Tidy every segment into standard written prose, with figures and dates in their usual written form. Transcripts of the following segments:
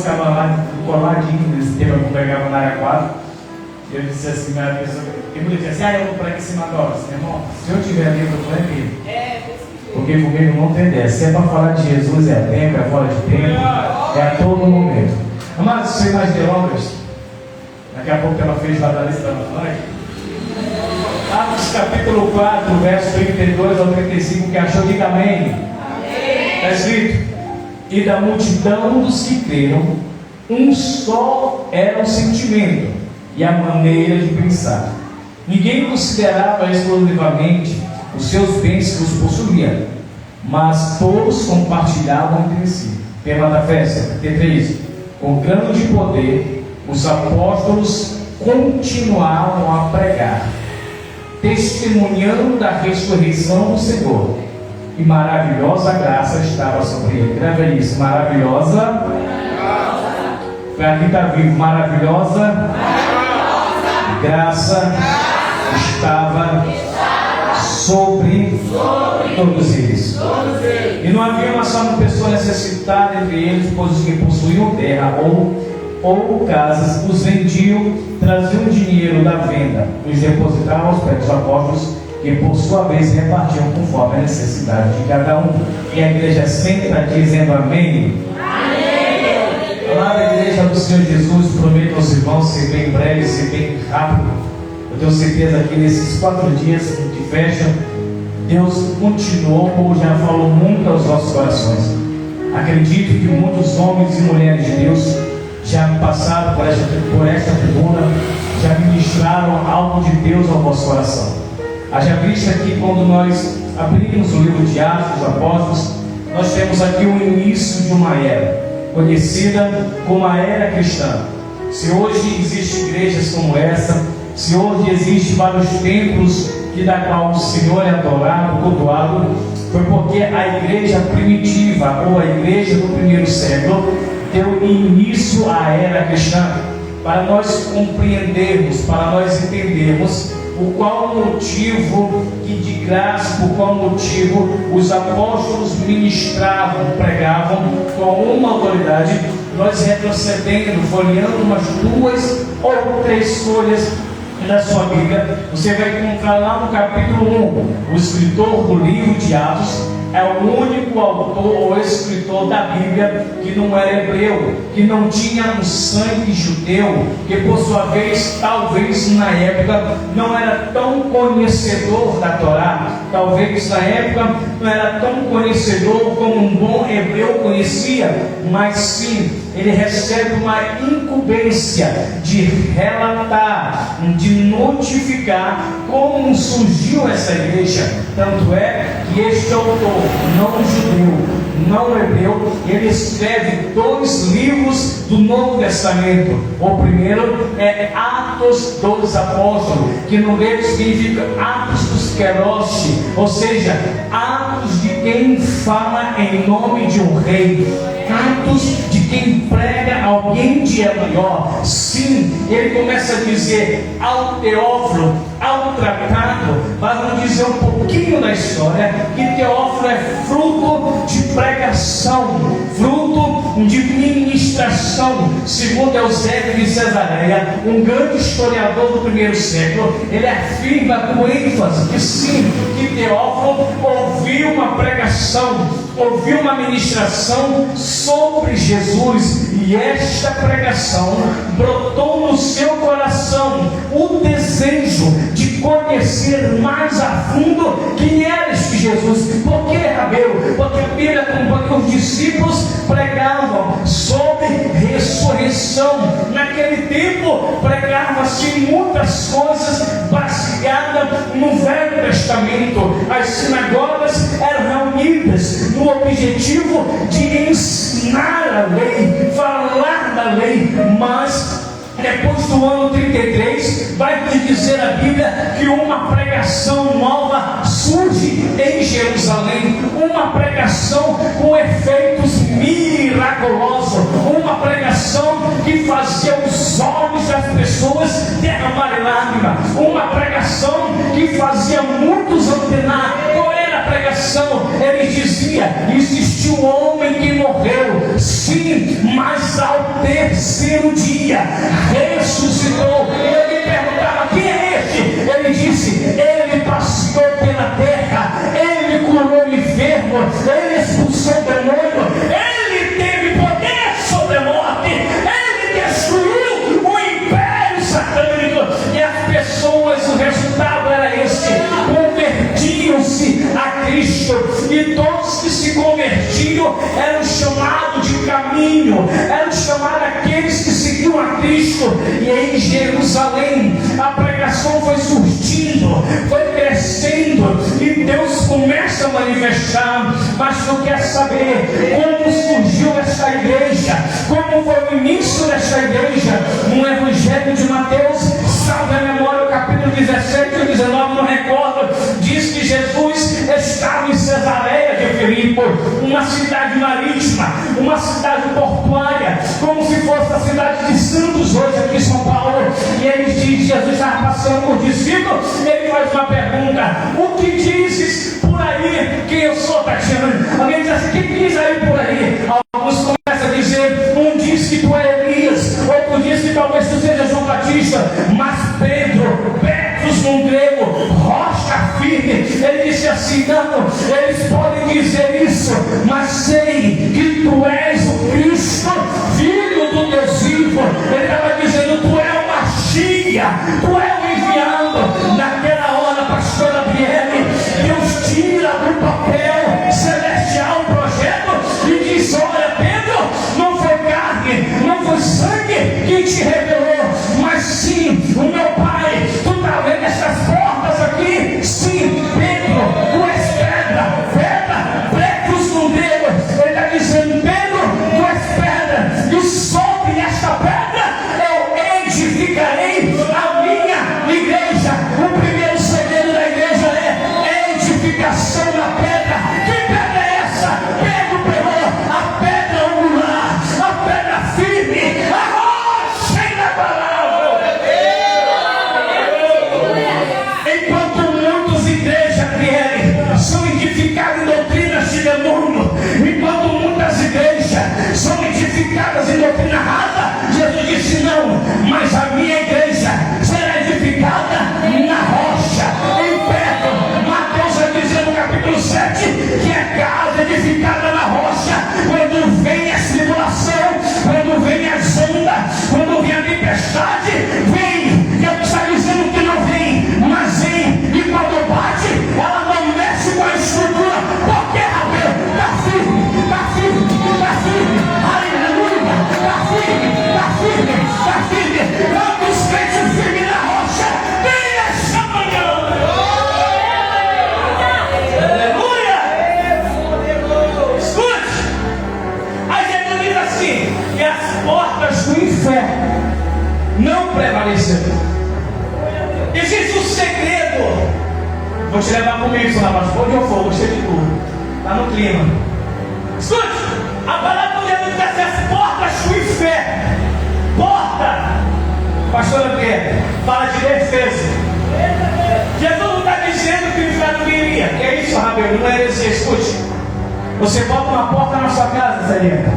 Ficava lá coladinho nesse tempo, eu pregava na área 4. Eu disse assim, minha pessoa, e mulher disse assim, eu vou pregar em cima da hora. Irmão, se eu tiver livro, eu vou aqui. Porque comigo não tem ideia. Se é para falar de Jesus, é tempo, é fora de tempo, é a todo momento. Amados, sem mais delongas, daqui a pouco ela fez lá da lista da flank. Atos capítulo 4, verso 32 ao 35, que achou, diga amém. Está escrito: e da multidão dos que creram, um só era o sentimento e a maneira de pensar. Ninguém considerava exclusivamente os seus bens que os possuía, mas todos compartilhavam entre si. Tema da festa, T3. Com grande poder, os apóstolos continuavam a pregar, testemunhando da ressurreição do Senhor, e maravilhosa graça estava sobre ele. Grave isso, maravilhosa. Para quem está vivo, maravilhosa graça estava sobre todos eles. E não havia uma só pessoa necessitada entre eles, pois os que possuíam terra ou casas os vendiam, traziam dinheiro da venda, os depositavam aos pés dos apóstolos, que por sua vez repartiam conforme a necessidade de cada um. E a igreja sempre está dizendo amém. Amém. Amada igreja do Senhor Jesus, prometo aos irmãos ser bem breve, ser bem rápido. Eu tenho certeza que nesses 4 dias de festa, Deus continuou, como já falou muito aos nossos corações. Acredito que muitos homens e mulheres de Deus já passaram por esta tribuna, já ministraram algo de Deus ao vosso coração. Haja vista que quando nós abrimos o livro de Atos dos Apóstolos, nós temos aqui o início de uma era, conhecida como a era cristã. Se hoje existem igrejas como essa, se hoje existem vários templos que da qual o Senhor é adorado, cultuado, foi porque a igreja primitiva, ou a igreja do primeiro século, deu início à era cristã. Para nós compreendermos, para nós entendermos por qual motivo que de graça, por qual motivo os apóstolos ministravam, pregavam com uma autoridade, nós retrocedendo, folheando umas 2 ou 3 folhas da sua Bíblia, você vai encontrar lá no capítulo 1, o escritor do livro de Atos é o único autor ou escritor da Bíblia que não era hebreu, que não tinha um sangue judeu, que por sua vez, talvez na época, não era tão conhecedor da Torá, talvez na época não era tão conhecedor como um bom hebreu conhecia, mas sim, ele recebe uma incumbência de relatar, de notificar como surgiu essa igreja. Tanto é que este autor, não judeu, não hebreu, ele escreve 2 livros do Novo Testamento. O primeiro é Atos dos Apóstolos, que no grego significa Atos dos Keroshi, ou seja, atos de quem fala em nome de um rei, atos de quem prega alguém de maior. Sim, ele começa a dizer ao Teófilo, ao tratado, mas vamos dizer um pouquinho da história, que Teófilo é fruto de pregação, fruto de ministração. Segundo Eusébio de Cesareia, um grande historiador do primeiro século, ele afirma com ênfase que sim, que Teófilo ouviu uma pregação, ouviu uma ministração sobre Jesus, e esta pregação brotou no seu coração o desejo de conhecer mais a fundo quem era este Jesus. Por que, Rabeu? Porque a Bíblia, porque os discípulos pregavam sobre ressurreição. Naquele tempo pregava-se muitas coisas baseadas no Velho Testamento. As sinagogas eram reunidas no objetivo de ensinar a lei, falar da lei, mas depois do ano 33, vai nos dizer a Bíblia que uma pregação nova surge em Jerusalém, uma pregação com efeitos miraculosos, uma pregação que fazia os olhos das pessoas derramarem lágrimas, uma pregação que fazia muitos antenar. Qual era a pregação, ele dizia: existiu um homem que morreu, sim, mas ao terceiro dia ressuscitou. E eu me perguntava: quem é este? Ele disse: ele passeou pela terra, ele curou enfermos, ele expulsou demônio, ele teve poder sobre a morte, ele destruiu o império satânico. E as pessoas, o resultado era esse: convertiam-se a Cristo. E todos que se convertiam eram chamados de caminho, eram chamados aqueles que seguiam a Cristo. E em Jerusalém a pregação foi surgindo, foi crescendo, e Deus começa a manifestar. Mas tu quer saber como surgiu essa igreja, como foi o início dessa igreja? No Evangelho de Mateus, salve a memória, o capítulo 17 e 19, não recordo, diz que Jesus estava em Cesareia de Filipe, uma cidade marítima, uma cidade portuária, como se fosse a cidade de Santos hoje aqui em São Paulo. E ele diz: Jesus estava passando por discípulos, ele faz uma pergunta: o que dizes por aí que eu sou, Tatiana? Alguém diz assim: o que diz aí por aí? Alguns começam a dizer: um diz que tu é Elias, outro diz que talvez tu seja João Batista. Mas Pedro, Petrus no grego, rocha firme, ele disse assim: não, eles podem dizer isso, mas sei que tu és o Cristo, filho do Deus vivo. Ele estava dizendo: tu é o Machia, tu é o enviado. Naquela hora, pastor Adriele, Deus tira do papel celestial o projeto e diz: olha, Pedro, não foi carne, não foi sangue que te revelou, mas sim o meu Pai. Tu está vendo essas portas aqui? Sim, Pedro, tu és pedra, Petrus no grego. Ele está dizendo: Pedro, tu és pedra, e sobre esta pedra eu edificarei a minha igreja. O primeiro segredo da igreja é edificação na pedra. Que pedra é essa? Pedro pegou a pedra angular, a pedra firme, a rocha inabalável. Enquanto muitas igrejas são edificadas em doutrinas de demônio, enquanto muitas igrejas são edificadas em doutrina rasa, Jesus disse: não, mas a minha igreja será edificada na rocha, em Pedro. Mateus vai dizer no capítulo 7 que é casa edificada na rocha. Quando vem a tribulação, quando vem a onda, quando vem a tempestade, vem. Deus está dizendo que não vem, mas vem. E quando bate, ela não mexe com a estrutura. Porque, Rabel, está firme, está firme, está firme. Aleluia, está firme, está firme, está firme. Quantos crentes firmes na rocha tem essa manhã? Aleluia! Escute! Aí Jesus diz assim: que as portas do inferno não prevaleceram. Existe um segredo. Vou te levar comigo, senhor pastor. Onde eu for, gostei de tudo. Está no clima. Escute, a palavra do Jesus diz assim: as portas do inferno. Porta, pastor André, fala de defesa. Jesus não está dizendo que o inferno viria. Que é isso, Rabel? Não é heresia. Escute, você bota uma porta na sua casa, Zelina,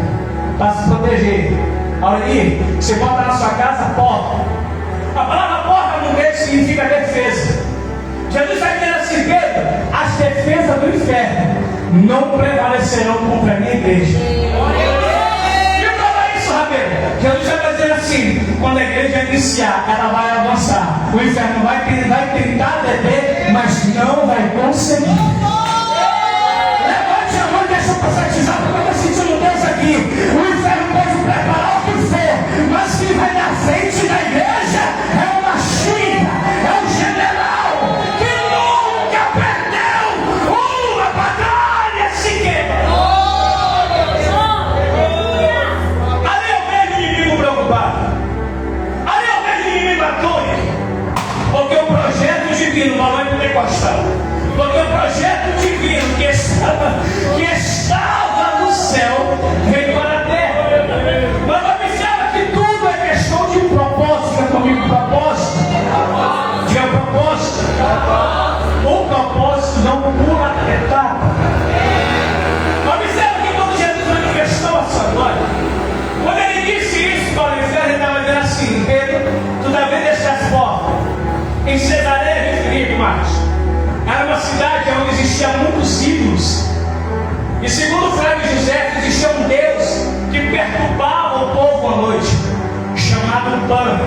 para se proteger. Aureli, você bota na sua casa porta. A palavra porta no grego significa defesa. Jesus está dizendo assim: Pedro, as defesas do inferno não prevalecerão contra a minha igreja. E prova isso, Rabel. Jesus está dizendo assim: quando a igreja iniciar, ela vai avançar. O inferno vai tentar deter, mas não vai conseguir. Levante a mão e deixa eu profetizar, porque eu estou sentindo Deus aqui. O inferno pode preparar o que for, mas quem vai na frente da igreja é uma China, é um general que nunca perdeu uma batalha sequer. Ali eu vejo o inimigo preocupado, ali eu vejo o inimigo atônito, porque o projeto divino, valor pentecostal, porque o projeto divino que estava no céu veio para a terra. assim: Pedro, tu também estás fora. Em Cesareia de Filipe, Marcos, era uma cidade onde existiam muitos ídolos. E segundo Flávio José, existia um Deus que perturbava o povo à noite, chamado Pan.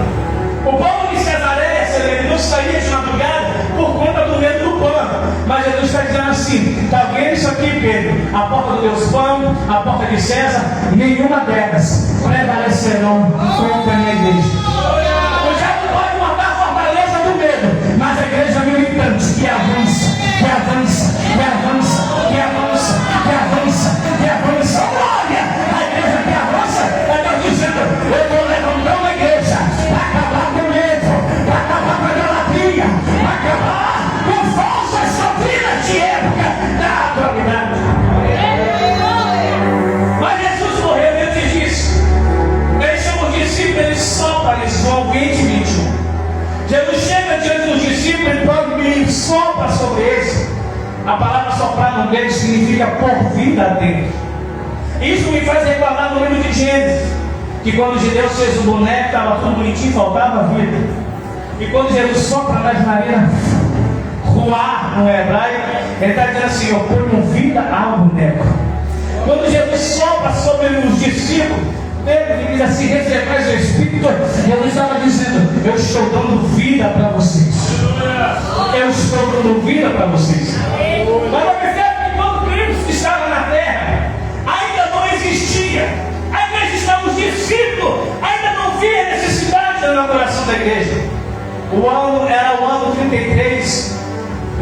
O povo de Cesareia, ele não saía de madrugada por conta do medo do Pan. Mas Jesus está dizendo assim: está vendo isso aqui, Pedro? A porta do Deus Pan, a porta de César, nenhuma delas prevalecerão contra a minha igreja. O diabo pode montar a fortaleza do medo, mas a igreja militante que avança, que avança, que avança, que avança, que avança, que avança. Olha, a igreja que avança, é Deus dizendo: eu vou levantar uma igreja para acabar com o medo, para acabar com a idolatria, para acabar com falsas doutrinas de época da atualidade. Mas Jesus morreu antes disso. Ele chama os discípulos, ele sopra, eles vão 20, 21. Jesus chega diante dos discípulos e sopra sobre eles. A palavra soprar no grego significa pôr vida dentro. Isso me faz recordar no livro de Gênesis, que quando Deus fez o boneco, estava tudo bonitinho, faltava vida. E quando Jesus sopra nas narinas, ruar no hebraico, ele está dizendo assim: eu ponho vida ao boneco. Quando Jesus sopra sobre os discípulos, ele diz assim: recebais o Espírito. Jesus estava dizendo: eu estou dando vida para vocês. Eu estou dando vida para vocês. Mas observe que quando Cristo estava na terra, ainda não existia. A igreja estava, os discípulos ainda não via necessidade da inauguração da igreja. O ano era o ano 33.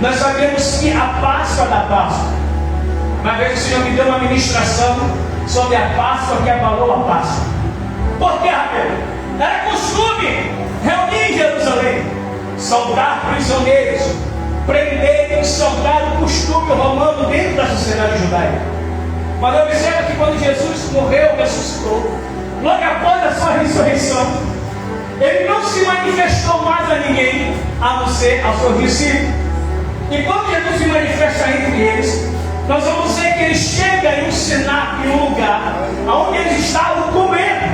Nós sabemos que a Páscoa da Páscoa. Uma vez o Senhor me deu uma ministração sobre a Páscoa que abalou a Páscoa. Por quê, Rabelo? Era costume reunir em Jerusalém, soltar prisioneiros, prender e soltar o costume romano dentro da sociedade judaica. Mas observa que quando Jesus morreu, ressuscitou, logo após a sua ressurreição, ele não se manifestou mais a ninguém, a não ser aos seus discípulos. E quando Jesus se manifesta entre eles, nós vamos ver que ele chega em um cenário, em um lugar onde eles estavam com medo,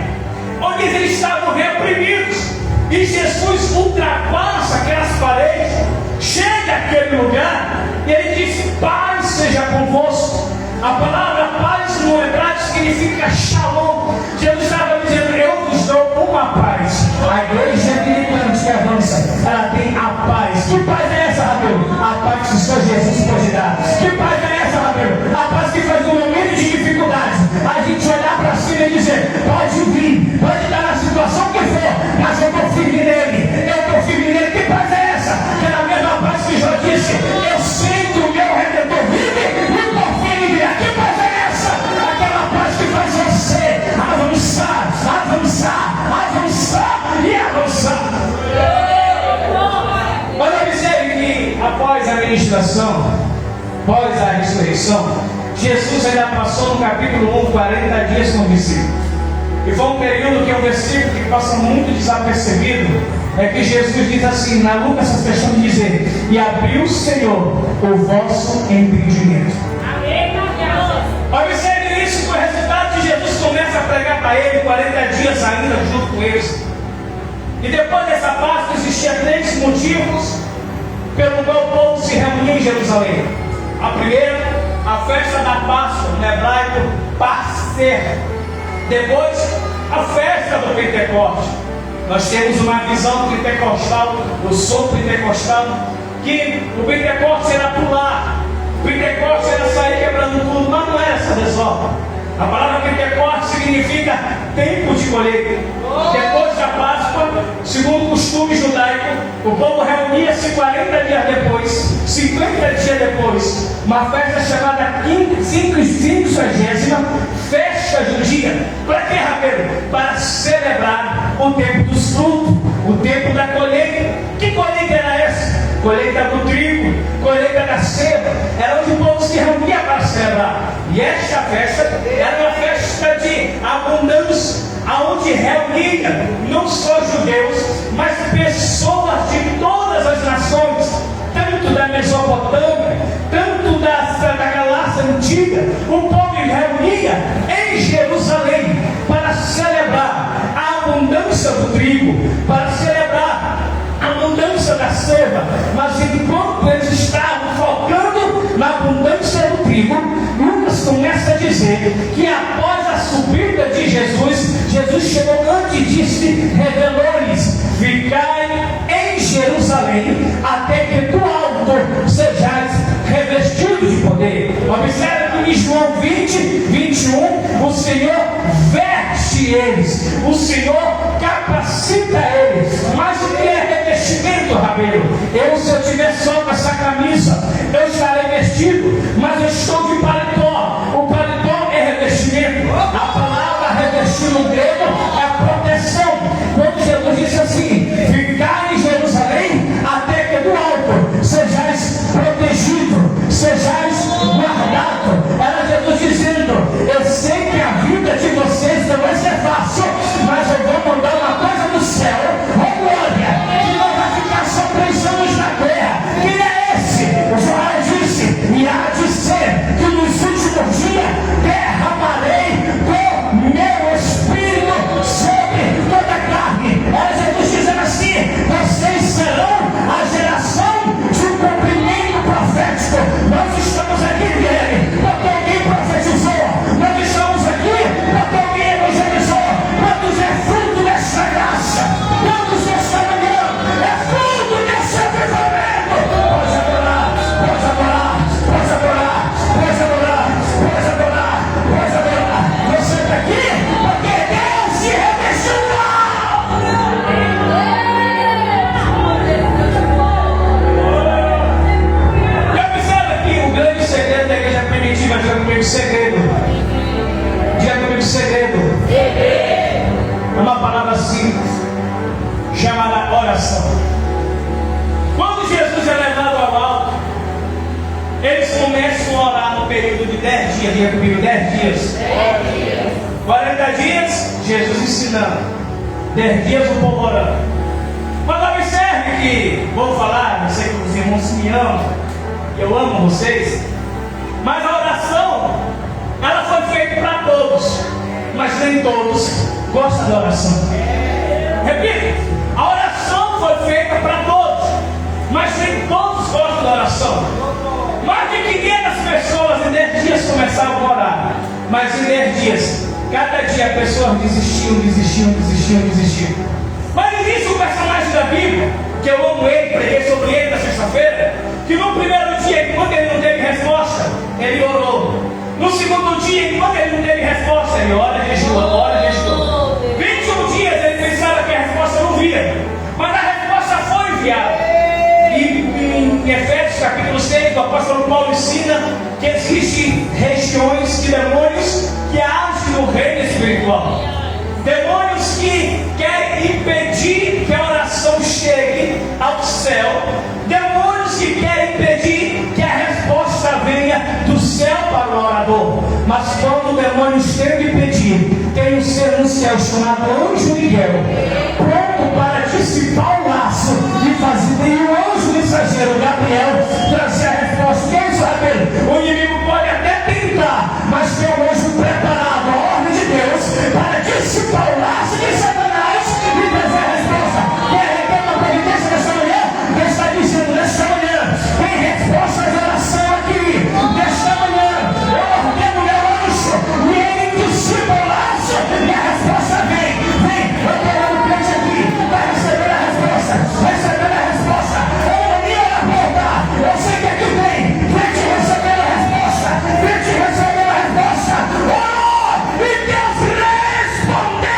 onde eles estavam reprimidos. E Jesus ultrapassa aquelas paredes, chega àquele lugar e ele diz: paz seja convosco. A palavra paz no hebraico significa shalom. Jesus estava dizendo: eu vos dou uma paz. A igreja militante que avança, ela tem a paz. Que paz é essa, Rabelo? A paz que só Jesus pode dar. Que paz é essa, Rabelo? A paz que faz um momento de dificuldade a gente olhar para cima e dizer: pode vir, pode estar na situação que for, mas eu estou firme nele, eu estou firme nele. Que paz é essa? Que é a mesma paz que Jó disse: eu sei que o meu Redentor vive e estou firme nele. Que paz é essa? Aquela paz que faz você avançar, avançar, avançar e avançar. Mas observe que após a ministração, após a ressurreição, Jesus ainda passou no capítulo 1, 40 dias com o discípulo. E foi um período que é um versículo que passa muito desapercebido. É que Jesus diz assim, na Lucas, essa questão de dizer: e abriu o Senhor o vosso entendimento. Amém, observe isso, que o resultado de Jesus começa a pregar para ele 40 dias ainda junto com eles. E depois dessa Páscoa existia 3 motivos pelo qual o povo se reunia em Jerusalém. A primeira, a festa da Páscoa, no hebraico, Passer. Depois, a festa do Pentecoste. Nós temos uma visão pentecostal, o som pentecostal, que o Pentecoste era pular, o Pentecoste era sair quebrando tudo, mas não era essa desordem. A palavra Pentecoste significa tempo de colheita. Depois da Páscoa, segundo o costume judaico, o povo reunia-se 40 dias depois, 50 dias depois, uma festa chamada 50ª festa judia. Para que, Rabelo? Para celebrar o tempo dos frutos, o tempo da colheita. Que colheita era essa? Colheita do trigo, colheita da ceva. Era onde o povo se reunia para celebrar. E esta festa era uma festa de abundância, aonde reunia não só judeus, mas pessoas de todas as nações, tanto da Mesopotâmia, tanto da Galácia Antiga. O povo reunia em Jerusalém para celebrar a abundância do trigo, disse, revelou-lhes: ficai em Jerusalém, até que do alto sejais revestidos de poder. Observe que em João 20, 21, o Senhor veste eles, o Senhor capacita eles. Mas o que é revestimento, Rabelo? Se eu tiver só com essa camisa, eu estarei vestido, mas eu estou de paletó. O paletó é revestimento. A palavra revestir no grego é proteção. Quando Jesus disse assim: ficai em Jerusalém, até que do alto sejais protegidos, sejais guardados. Era Jesus dizendo: eu sei que a vida de vocês não vai ser fácil, mas eu vou mandar uma coisa do céu, glória, que não vai ficar só 3 anos na terra. Quem é esse? O João disse: e há de ser que nos últimos dias derramarei do meu espírito sobre toda a carne. Era Jesus dizendo assim: vocês serão a geração de um cumprimento profético. Nós estamos aqui, Guilherme, porque alguém profetizou. Nós estamos aqui porque alguém evangelizou. Quantos é fruto dessa graça? Quantos esta manhã é fruto desse avivamento? Pode adorar, pode adorar, pode adorar, pode adorar, pode adorar, pode adorar. Você está aqui porque Deus se revestiu. O grande segredo da igreja primitiva, diga comigo, segredo. Diga comigo, segredo. É uma palavra simples, chamada oração. Quando Jesus é levado ao alto, eles começam a orar no período de 10 dias. Diga comigo, 10 dias. 40 dias, Jesus ensinando. 10 dias o povo orando. Mas observe que, vou falar, eu sei que os irmãos me amam, eu amo vocês, mas a oração, ela foi feita para todos, mas nem todos gostam da oração. Repita, a oração foi feita para todos, mas nem todos gostam da oração. Mais de 500 pessoas em 10 dias começavam a orar, mas em 10 dias, cada dia pessoas desistiam. Mas existe um personagem da Bíblia, que eu amo ele, preguei sobre ele na sexta-feira, que no primeiro dia, enquanto ele não teve resposta, ele orou. No segundo dia, enquanto ele não teve resposta, ele ora e jejua. 21 dias ele pensava que a resposta não via, mas a resposta foi enviada. E em Efésios capítulo 6, o apóstolo Paulo ensina que existem regiões de demônios que agem no reino espiritual. Demônios que querem impedir que a oração chegue ao céu. Demônios que querem impedir que a resposta venha do céu para o orador. Mas quando o demônio chega e pedir, tem um ser no céu chamado anjo Miguel, pronto para dissipar o laço e fazer. E o anjo mensageiro Gabriel trazer a resposta. Que é isso, Rabelo? O inimigo pode até tentar, mas tem um anjo preparado, a ordem de Deus, para dissipar o laço de Satanás e trazer a resposta. Quem recebe a providência dessa manhã? Quem está dizendo nesta manhã? Tem resposta de oração aqui. Nesta manhã, eu ordeno meu anjo e ele dissipa o laço e a resposta vem. Eu estou dando crente aqui para receber a resposta. Recebendo a resposta. Eu sei que aqui tem crente recebendo a resposta. Crente recebendo a resposta. Orou e Deus respondeu.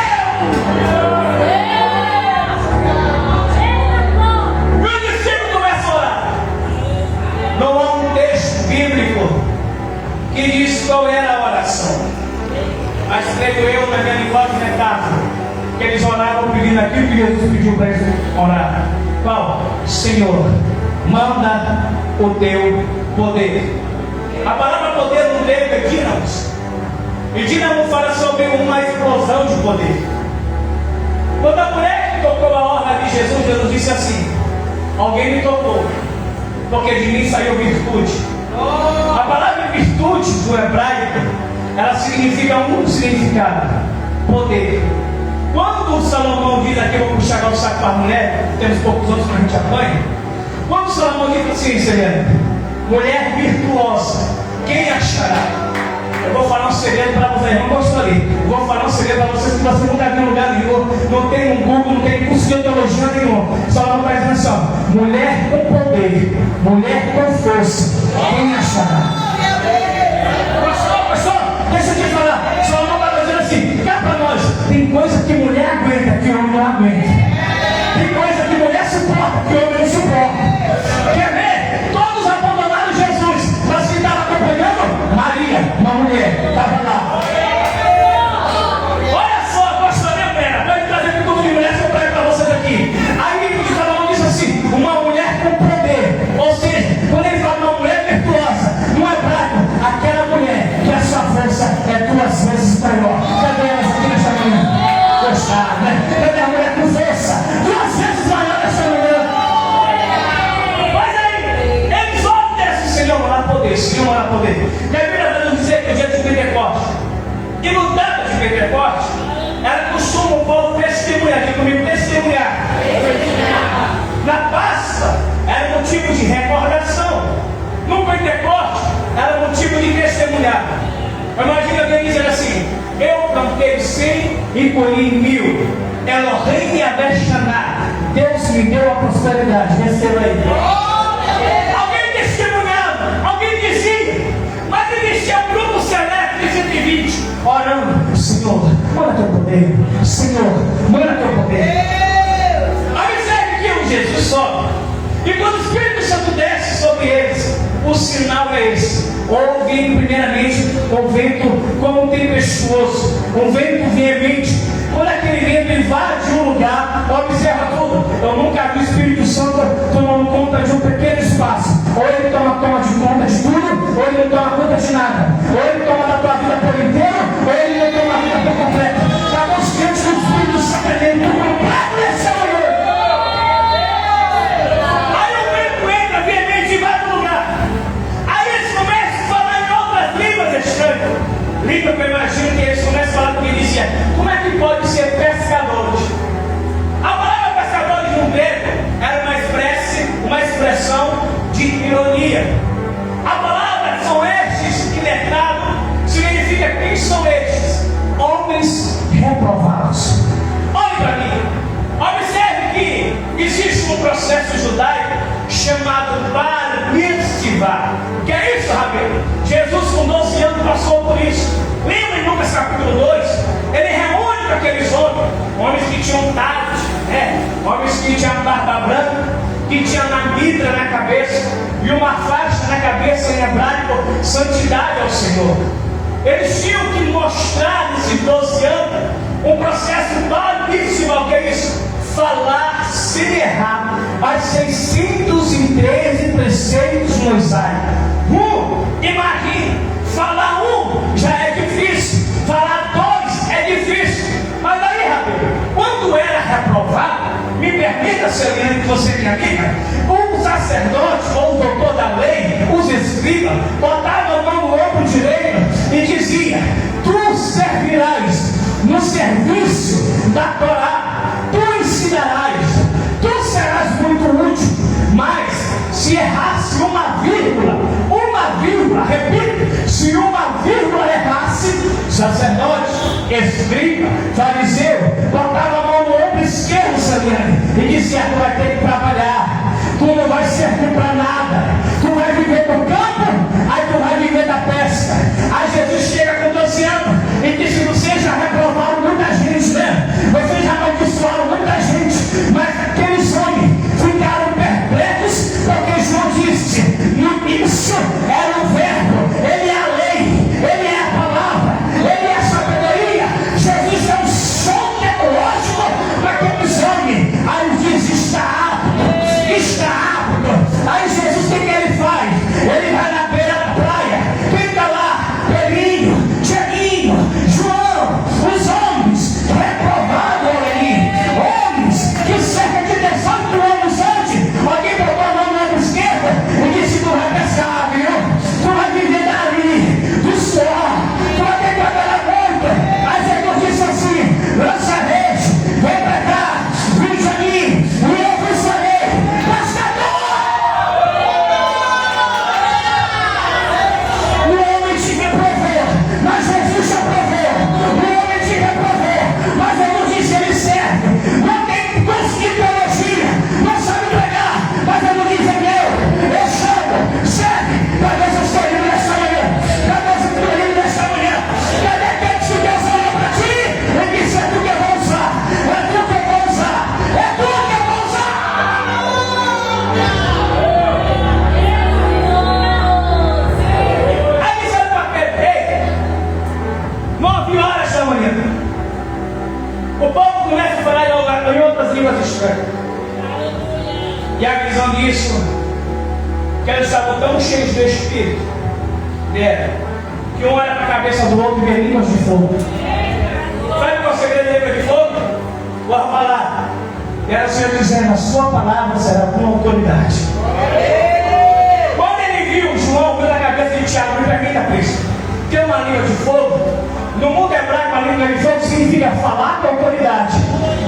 E o discípulo começa a orar. Não há um texto bíblico que diz qual era a oração, mas creio eu, na minha linguagem metáfora, que eles oravam pedindo aquilo que Jesus pediu para eles orar. Qual? Senhor, manda o teu poder. A palavra poder no grego é dínamos. E dínamo fala sobre uma explosão de poder. Quando a mulher que tocou a orla de Jesus, Jesus disse assim: alguém me tocou, porque de mim saiu virtude. A palavra virtude do hebraico, ela significa um significado: poder. Quando o Salomão diz aqui, eu vou puxar agora o saco para a mulher, temos poucos outros para a gente apanhar. Quando o Salomão diz assim, Selena, mulher virtuosa, quem achará? Eu vou falar um segredo para vocês, não gostou ali. Eu vou falar um segredo para vocês que você nunca viu em lugar nenhum. Não tem um mulher com poder, mulher com força, quem achará? Pastor, deixa eu te falar. Salomão está dizendo assim: cá para nós, tem coisa que mulher aguenta, que homem não aguenta. Tem coisa que mulher suporta, que homem não suporta. Quer ver? Todos abandonaram Jesus, mas quem estava acompanhando? Maria, uma mulher, estava lá. Olha só, pastor, minha pena, vai trazer tudo de mulher para vocês aqui. Aí o Salomão diz assim: uma mulher com poder. Ou seja, quando ele fala uma mulher virtuosa, no hebraico, aquela mulher que a sua força é 2 vezes maior. Cadê elas aqui nessa manhã? Gostado, né? Cadê a mulher com força? 2 vezes maior essa mulher. Mas aí, eles obedecem: Senhor, lá poder, Senhor, lá poder. E a Bíblia vai nos dizer que o dia de Pentecostes, e no data de Pentecostes, era costume o povo testemunhar. Diga comigo, testemunhar. Na Páscoa era motivo de recordação. No Pentecostes era motivo de testemunhar. Imagina alguém dizer assim: eu plantei 100 e colhi 1000. Elohim Abeshaná. Deus me deu a prosperidade. Receba aí. Alguém testemunhava, alguém dizia, mas existia um grupo seleto de 120 orando: Senhor, manda teu poder. Senhor, manda teu poder. Observe que o Jesus sobe, e quando o Espírito Santo desce sobre eles, o sinal é esse: ouve primeiramente um vento como tempestuoso, um vento veemente. Quando aquele vento invade um lugar, observa tudo. Eu nunca vi o Espírito Santo tomando conta de um pequeno espaço. Ou ele toma de conta de tudo, ou ele não toma conta de nada. Ou ele toma da tua vida por inteiro, ou ele não toma a vida por completa. Para os crentes do Espírito Santo é dentro do completo nessa manhã. Aí o vento entra veemente e vai para o lugar. Aí eles começam a falar em outras línguas estranhas. Língua que eu imagino que eles começam a falar, porque ele dizia: como é que pode ser pescadores? A palavra pescadores no grego era uma expressão de ironia. A palavra são estes iletrados significa: quem são estes? Homens reprovados. Olhe para mim, observe que existe um processo judaico chamado Bar Mitzvah. Que é isso, Rabino? Jesus com 12 anos passou por isso. Lembra em Lucas capítulo 2? Ele reúne com aqueles homens que tinham taros, homens que tinham barba branca, que tinham uma mitra na cabeça e uma faixa na cabeça em hebraico: santidade ao Senhor. Eles tinham que mostrar nesses 12 anos um processo baríssimo. Que é isso? Falar sem errar as 613 preceitos mosaico. Imagine, falar já é difícil, falar 2 é difícil. Mas aí, Rabino, quando era reprovado, me permita, Celina, que você é minha amiga, o sacerdote ou o doutor da lei, os escribas, botavam a mão no ombro direito e dizia: tu servirás no serviço da Torá, tu ensinarás, tu serás muito útil. Mas se errasse uma vírgula, repito, se uma vírgula errasse, sacerdote, escriba, fariseu, botava a mão no ombro esquerdo, Saliane, e dizia: tu vai ter que trabalhar, tu não vai servir para nada, tu vai viver do campo, aí tu vai viver da pesca. Aí Jesus chega com 12 anos e diz que você já reprovaram muita gente, né? Você já amaldiçoaram muita gente, mas aqueles homens ficaram perplexos, porque João disse: no início era o verbo, ele é a lei, ele é a palavra, ele é a sabedoria. Jesus é um som teológico para aqueles homens. Aí diz: está línguas estranhas. E a visão disso, que eles estavam tão cheios do Espírito dela, que um olha para a cabeça do outro e vê línguas de fogo. Sabe qual é o segredo da língua de fogo? Vou falar. Era o Senhor dizendo: a sua palavra será com autoridade. Quando ele viu João pela cabeça de Tiago, para quem está preso, tem uma língua de fogo. No mundo hebraico, a língua de fogo significa falar com autoridade,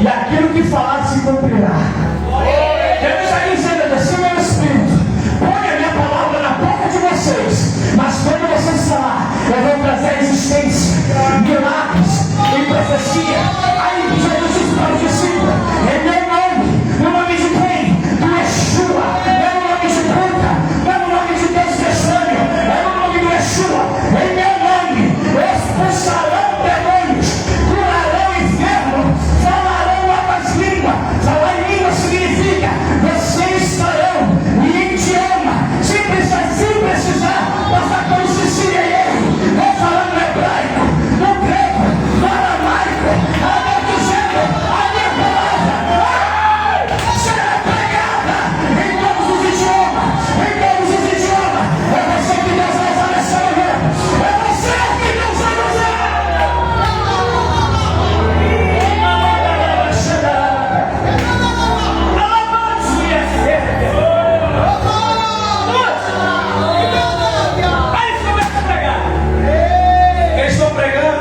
e aquilo que falar se cumprirá. Deus está dizendo assim: meu Espírito, põe a minha palavra na boca de vocês, mas quando vocês falar, eu vou trazer existência, milagres e profecia. Aí Jesus disse para o discípulo: em meu nome, no nome de quem? Do Yeshua. Não é no nome de Buda, não é no nome de Deus Estranho, é no nome do Yeshua. Em meu nome, expulsarão demônios, curarão o enfermo, falarão novas línguas. Falar em língua significa vocês estarão em idioma, sem precisar passar por Sicília e eu. Vou falar no hebraico, no grego, no aramaico, dizendo: a minha palavra será pregada em todos os idiomas, em todos os idiomas. É você que Deus vai usar nessa manhã, é você que Deus vai usar. Aí eles começam a pregar. Eles estão pregando.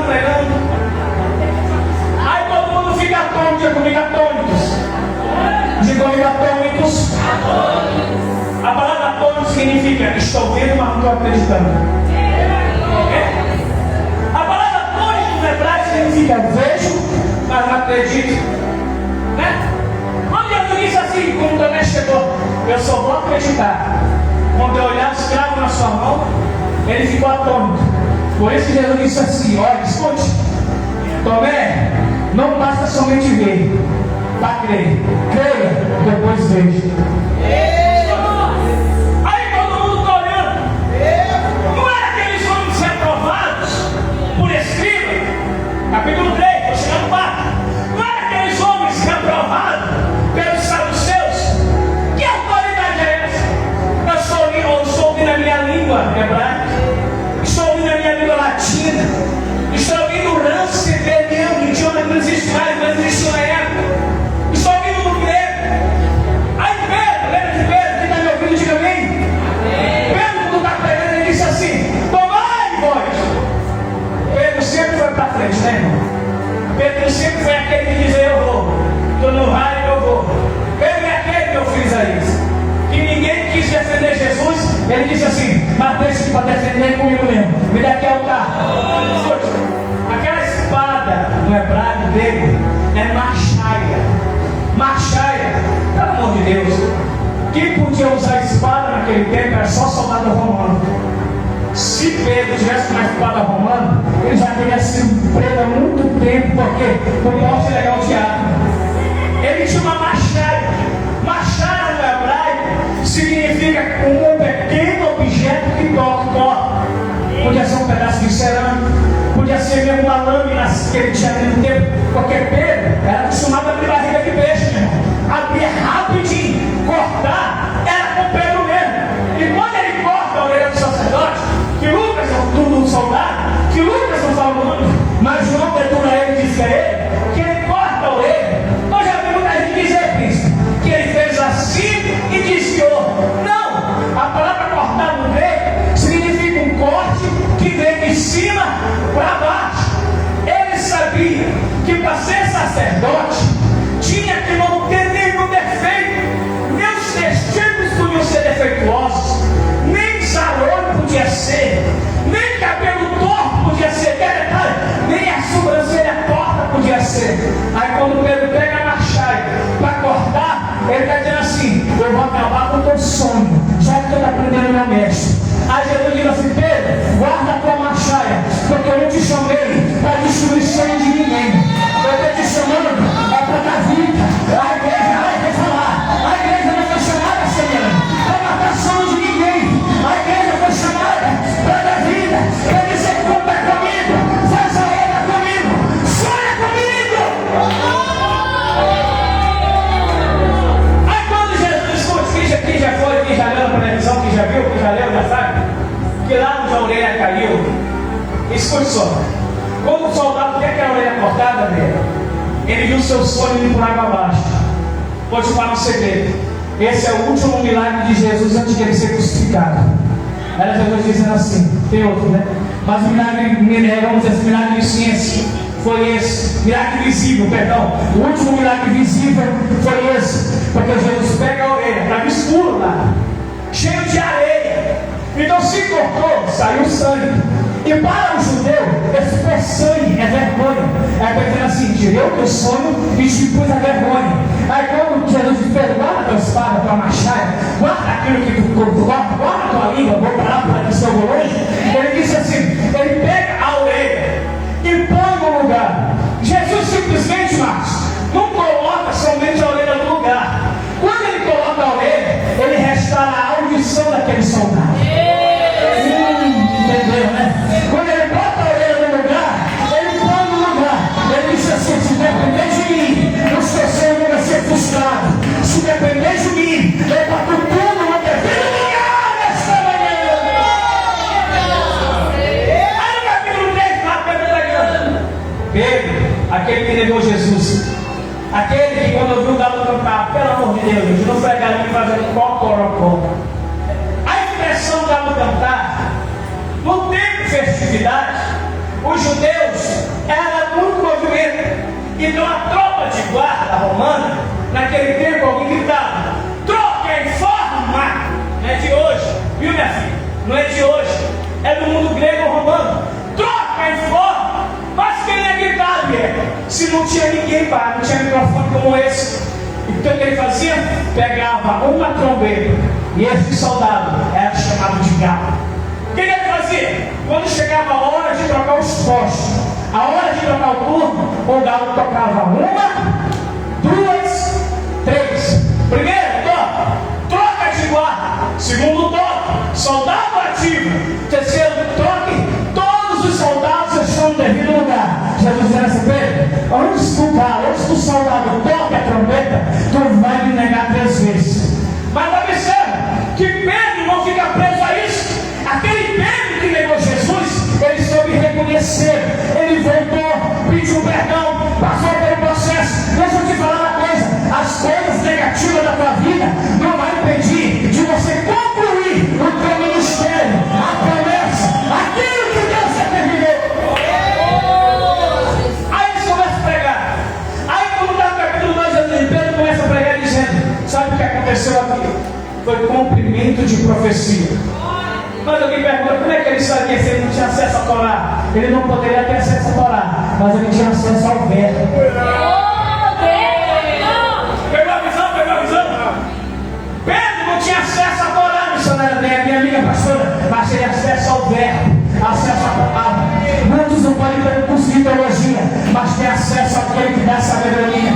Aí todo mundo fica atônito. Diga comigo, atônitos. Diga comigo, atônitos. A palavra atônito significa: estou vendo, mas não estou acreditando. A palavra atônito no hebraico significa: vejo, mas não acredito. Né? Quando Jesus disse assim, como Tomé chegou: eu só vou acreditar quando eu olhar os cravos na sua mão, ele ficou atônito. Por isso que Jesus disse assim: olha, escute, Tomé, não basta somente ver, para crer. Creia, depois veja. Aí todo mundo está olhando. Não era aqueles homens reprovados por escriba? Capítulo 3, vou chegar no 4. Não era aqueles homens reprovados pelos saduceus? Que autoridade é essa? Eu estou ouvindo a minha língua hebraica, estou ouvindo a minha língua latina, estou ouvindo o lance hebreus, idioma que não existe mais, mas existe na época. Estou ouvindo o grego. Aí Pedro, lembra de Pedro? Quem está me ouvindo, diga amém. Pedro, quando está pregando, ele disse assim: tomai vós. Pedro sempre foi para frente, né, irmão? Pedro sempre foi aquele que dizia: eu vou. Tu não vai, eu vou. Pedro é aquele, meu filho Isaías, que ninguém quis defender Jesus. Ele disse assim: mas deixa que para defender comigo mesmo. Me dá aqui altar. Aquela espada no hebraico grego é machaia. Machaia, pelo amor de Deus. Quem podia usar espada naquele tempo era só soldado romano. Se Pedro tivesse uma espada romana, ele já teria sido preso há muito tempo, porque por morte legal de arma. Ele tinha uma machaia. Machaia no hebraico significa um pequeno objeto que toca. Podia ser um pedaço de cerâmica, podia ser mesmo uma lâmina que ele tinha no tempo, porque Pedro era acostumado a abrir barriga de peixe, meu irmão. Abrir rapidinho, cortar, era com Pedro mesmo. E quando ele corta a orelha do sacerdote, que Lucas, do soldado, que Lucas não fala o nome, mas João detura ele e diz que é ele, que ele corta a orelha. Eu já vi muita gente dizer, príncipe, que ele fez assim e desviou. Não, a palavra cortar no grego significa um corte que vem de cima para baixo. Ele sabia que para ser sacerdote tinha que não ter nenhum defeito, nem os testículos podiam ser defeituosos, nem sarolho podia ser, nem cabelo torto podia ser, nem a sobrancelha torta podia ser. Aí quando Pedro pega a machaia para cortar, ele está dizendo assim: eu vou acabar com o teu sonho, já que tu está aprendendo meu mestre. Aí Jesus diz assim: Pedro, guarda a tua machaia, porque eu não te chamei para destruir sonho de ninguém. Eu estou te chamando para dar vida. A igreja vai falar. A igreja não foi chamada, Senhor, para matar sonho de ninguém. A igreja foi chamada para dar vida, para dizer: conta comigo, faz a obra comigo, sonha comigo. Escute só. Quando o soldado quer que a orelha cortada dele, ele viu seu sonho indo por água abaixo. Vou te falar um segredo. Esse é o último milagre de Jesus antes de ele ser crucificado. Era Jesus dizendo assim, tem outro, né? Mas o milagre, vamos dizer assim, milagre de ciência foi esse. Milagre visível, perdão. O último milagre visível foi esse. Porque Jesus pega a orelha, estava escuro lá, cheio de areia. Então se cortou, saiu sangue. E para o judeu, esse sangue é vergonha. É porque assim, tirei o teu sonho e te pus a vergonha. Aí quando Jesus diz, guarda a tua espada, a tua machada, guarda aquilo que tu guarda a tua língua, vou parar para que seu longe. Ele disse assim, ele pega a orelha e põe no lugar. Jesus simplesmente, Marcos, não coloca somente a orelha no lugar. Quando ele coloca a orelha, ele restaura a audição daquele soldado. Entendeu, né? Quando ele bota a orelha no lugar, ele põe no lugar. Ele diz assim, se depender de mim, o seu sonho vai ser frustrado. Se depender de mim, eu boto tudo no devido lugar nesta manhã. Aí no capítulo 3, lá Pedro pregando. Pedro, aquele que negou Jesus, aquele que quando ouviu o galo cantar, pelo amor de Deus, gente, não pregaram nem fazendo cocorocó. A expressão galo cantar, no tempo de festividade, os judeus eram muito movimento. Então a tropa de guarda romana, naquele tempo alguém gritava, troquem forma. Não é de hoje, viu minha filha? Não é de hoje, é do mundo grego-romano. Troquem forma. Mas quem ia gritar, se não tinha ninguém para, não tinha microfone como esse. Então o que ele fazia? Pegava uma trombeta, e esse soldado era chamado de galo. O que ele fazia? Quando chegava a hora de trocar os postos, a hora de trocar o turno, o galo tocava 1, 2, 3. Primeiro toque, troca de guarda. Segundo toque, soldado ativo. Terceiro toque, todos os soldados estão no devido lugar. Jesus disse assim, Pedro, antes do galo, antes do soldado toque a trombeta, tu vai me negar 3 vezes. Mas observa que Pedro não fica preso a isso. Aquele Pedro que negou Jesus, ele soube reconhecer, ele voltou, pediu perdão, passou pelo processo. Deixa eu te falar uma coisa, as coisas negativas da tua vida não vai impedir de você concluir o teu ministério, a promessa, aquilo que Deus determinou. Aí eles começam a pregar. Aí quando está no capítulo 2, Pedro começa a pregar dizendo, sabe o que aconteceu aqui? Foi cumprimento de profecia. Mas alguém pergunta, como é que ele sabia se ele não tinha acesso a Torá? Ele não poderia ter acesso a Torá, mas ele tinha acesso ao verbo. Pegou a visão? Pegou a visão? Pedro não tinha acesso a Torá, missionária, minha amiga pastora, mas ele tinha acesso ao verbo, acesso à palavra. Muitos não podem ter um curso de teologia, mas tem acesso àquele que dá sabedoria.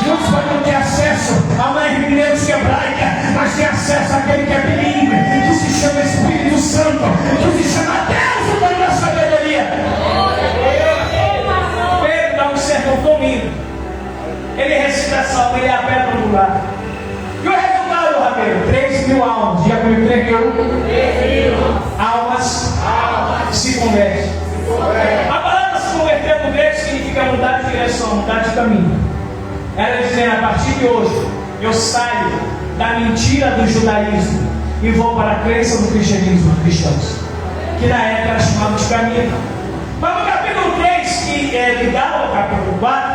Muitos podem não ter acesso a uma hermenêutica hebraica, mas tem acesso àquele que é bilíngue, que se chama Espírito Santo, que se chama Deus, o dono da sabedoria. Pedro dá um sermão comigo. Ele recita a salva, ele aperta no lugar. E o resultado, Rabelo? 3.000 almas. Já comigo 3.000 almas se convertem. A palavra se converter no grego significa mudar de direção, mudar de caminho. Ela dizendo, a partir de hoje, eu saio da mentira do judaísmo e vou para a crença do cristianismo dos cristãos, que na época era chamado de caminho. Mas no capítulo 3, que é ligado ao capítulo 4,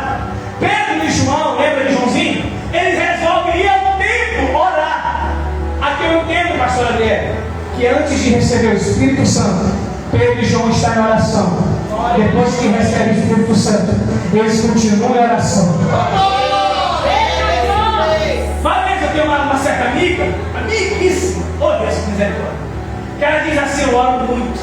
Pedro e João, lembra de Joãozinho? Eles resolvem ir ao templo orar. Aqui eu entendo, pastor Adriano, que antes de receber o Espírito Santo, Pedro e João estão em oração. Depois que recebem o Espírito Santo, eles continuam em oração. Mas eu tenho uma certa amiga, amiguíssima, oh Deus, misericórdia, que ela diz assim, eu oro muito.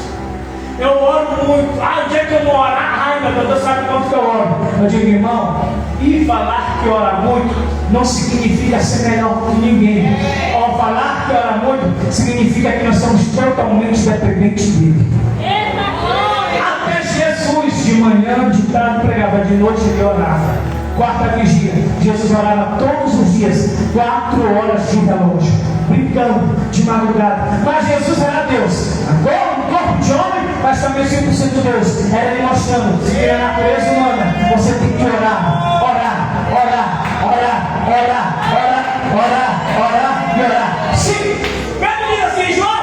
O dia que eu não orar, meu Deus, sabe quanto que eu oro? Eu digo, irmão, e falar que ora muito não significa ser melhor que ninguém. Ao falar que ora muito, significa que nós somos totalmente dependentes dele. Até Jesus, de manhã, de tarde pregava, de noite ele orava. Quarta vigia, Jesus orava todos os dias, 4 horas de relógio, brincando de madrugada. Mas Jesus era Deus. Agora corpo de homem, mas também 100% de Deus. Era ele mostrando que a natureza humana, você tem que orar, orar, orar, orar, orar, orar, orar, orar e orar. Sim, Pedro diz assim, João,